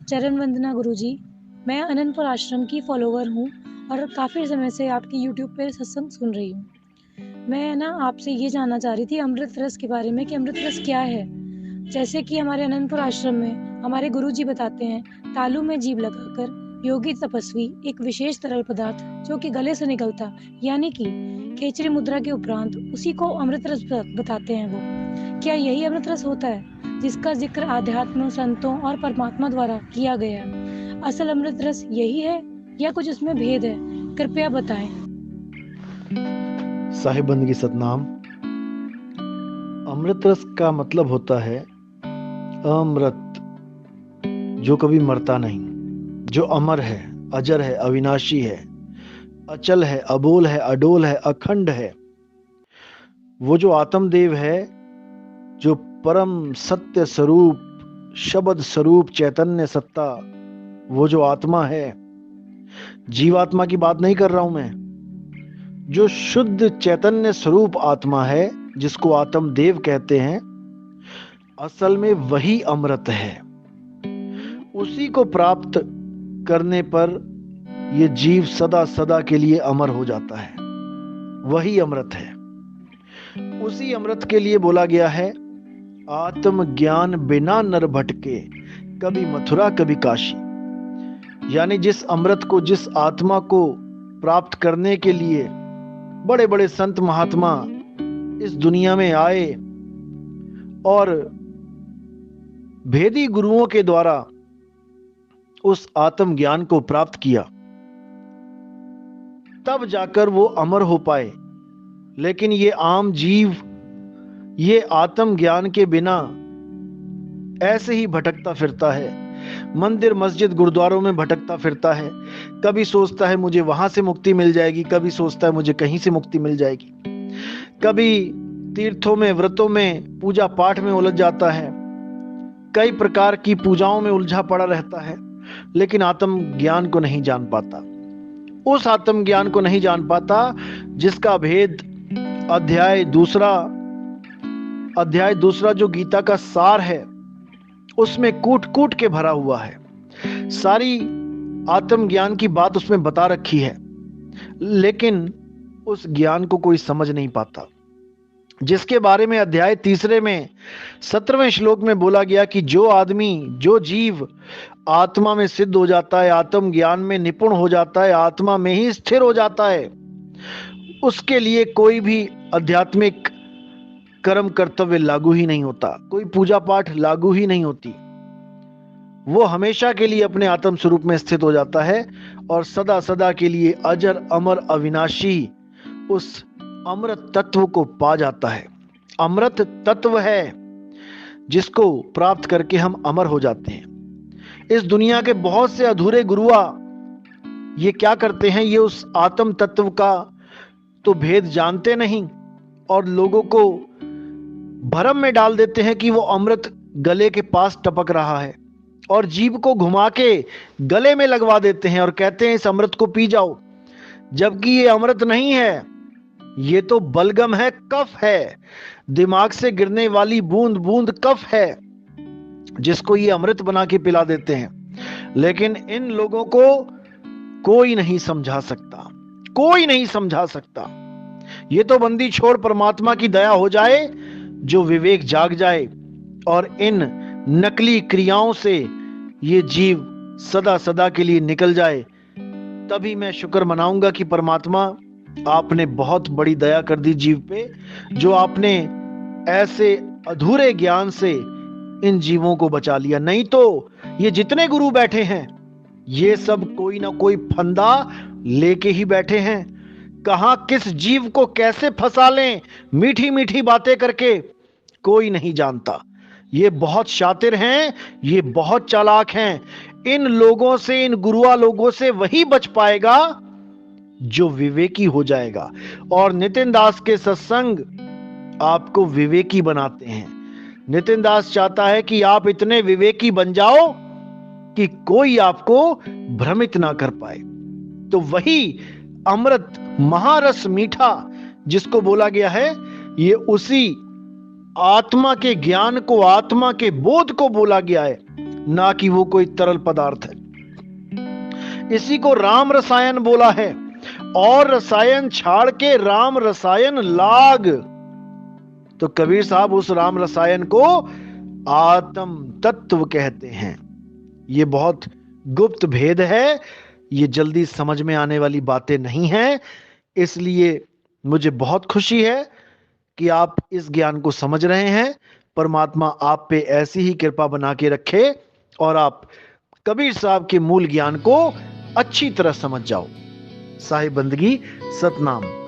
चरण वंदना गुरुजी। मैं अनंतपुर आश्रम की फॉलोवर हूँ और काफ़ी समय से आपकी यूट्यूब पे सत्संग सुन रही हूँ। मैं ना आपसे ये जानना चाह रही थी अमृत रस के बारे में कि अमृत रस क्या है। जैसे कि हमारे अनंतपुर आश्रम में हमारे गुरुजी बताते हैं, तालू में जीभ लगाकर योगी तपस्वी एक विशेष तरल पदार्थ जो कि गले से निकलता यानी कि खेचरी मुद्रा के उपरांत उसी को अमृत रस बताते हैं। वो क्या यही अमृत रस होता है जिसका जिक्र आध्यात्म संतों और परमात्मा द्वारा किया गया है? असल अमृत रस यही है या कुछ इसमें भेद है? कृपया बताएं। साहिब बंदगी सतनाम। अमृत रस का मतलब होता है अमृत, जो कभी मरता नहीं, जो अमर है, अजर है, अविनाशी है, अचल है, अबोल है, अडोल है, अखंड है। वो जो आत्मदेव है, जो परम सत्य स्वरूप, शब्द स्वरूप, चैतन्य सत्ता, वो जो आत्मा है, जीवात्मा की बात नहीं कर रहा हूं मैं, जो शुद्ध चैतन्य स्वरूप आत्मा है, जिसको आत्मदेव कहते हैं, असल में वही अमृत है। उसी को प्राप्त करने पर ये जीव सदा सदा के लिए अमर हो जाता है। वही अमृत है। उसी अमृत के लिए बोला गया है, आत्मज्ञान बिना नर भटके, कभी मथुरा कभी काशी। यानी जिस अमृत को, जिस आत्मा को प्राप्त करने के लिए बड़े बड़े संत महात्मा इस दुनिया में आए और भेदी गुरुओं के द्वारा उस आत्म ज्ञान को प्राप्त किया, तब जाकर वो अमर हो पाए। लेकिन ये आम जीव ये आत्म ज्ञान के बिना ऐसे ही भटकता फिरता है, मंदिर मस्जिद गुरुद्वारों में भटकता फिरता है। कभी सोचता है मुझे वहां से मुक्ति मिल जाएगी, कभी सोचता है मुझे कहीं से मुक्ति मिल जाएगी, कभी तीर्थों में, व्रतों में, पूजा पाठ में उलझ जाता है, कई प्रकार की पूजाओं में उलझा पड़ा रहता है, लेकिन आत्म ज्ञान को नहीं जान पाता। उस आत्म ज्ञान को नहीं जान पाता जिसका भेद अध्याय दूसरा जो गीता का सार है, उसमें कूट कूट के भरा हुआ है। सारी आत्म ज्ञान की बात उसमें बता रखी है, लेकिन उस ज्ञान को कोई समझ नहीं पाता, जिसके बारे में अध्याय 3 में 17वें श्लोक में बोला गया कि जो आदमी, जो जीव आत्मा में सिद्ध हो जाता है, आत्म ज्ञान में निपुण हो जाता है, आत्मा में ही स्थिर हो जाता है, उसके लिए कोई भी आध्यात्मिक कर्म कर्तव्य लागू ही नहीं होता, कोई पूजा पाठ लागू ही नहीं होती। वो हमेशा के लिए अपने आत्म स्वरूप में स्थित हो जाता है और सदा सदा के लिए अजर अमर अविनाशी उस अमृत तत्व को पा जाता है। अमृत तत्व है जिसको प्राप्त करके हम अमर हो जाते हैं। इस दुनिया के बहुत से अधूरे गुरुआ ये क्या करते हैं, ये उस आत्म तत्व का तो भेद जानते नहीं और लोगों को भ्रम में डाल देते हैं कि वो अमृत गले के पास टपक रहा है और जीभ को घुमा के गले में लगवा देते हैं और कहते हैं इस अमृत को पी जाओ, जबकि ये अमृत नहीं है, ये तो बलगम है, कफ है, दिमाग से गिरने वाली बूंद बूंद कफ है, जिसको ये अमृत बना के पिला देते हैं। लेकिन इन लोगों को कोई नहीं समझा सकता, कोई नहीं समझा सकता। ये तो बंदी छोड़ परमात्मा की दया हो जाए, जो विवेक जाग जाए और इन नकली क्रियाओं से ये जीव सदा सदा के लिए निकल जाए, तभी मैं शुक्र मनाऊंगा कि परमात्मा आपने बहुत बड़ी दया कर दी जीव पे, जो आपने ऐसे अधूरे ज्ञान से इन जीवों को बचा लिया। नहीं तो ये जितने गुरु बैठे हैं, ये सब कोई ना कोई फंदा लेके ही बैठे हैं। कहां किस जीव को कैसे फंसा लें मीठी मीठी बातें करके, कोई नहीं जानता। ये बहुत शातिर हैं, ये बहुत चालाक हैं। इन लोगों से, इन गुरुआ लोगों से वही बच पाएगा जो विवेकी हो जाएगा। और नितिन दास के सत्संग आपको विवेकी बनाते हैं। नितिन दास चाहता है कि आप इतने विवेकी बन जाओ कि कोई आपको भ्रमित ना कर पाए। तो वही अमृत, महारस मीठा जिसको बोला गया है, ये उसी आत्मा के ज्ञान को, आत्मा के बोध को बोला गया है, ना कि वो कोई तरल पदार्थ है। इसी को राम रसायन बोला है। और रसायन छाड़ के राम रसायन लाग। तो कबीर साहब उस राम रसायन को आत्म तत्व कहते हैं। ये बहुत गुप्त भेद है, ये जल्दी समझ में आने वाली बातें नहीं हैं। इसलिए मुझे बहुत खुशी है कि आप इस ज्ञान को समझ रहे हैं। परमात्मा आप पे ऐसी ही कृपा बना के रखे और आप कबीर साहब के मूल ज्ञान को अच्छी तरह समझ जाओ। साहिब बंदगी सतनाम।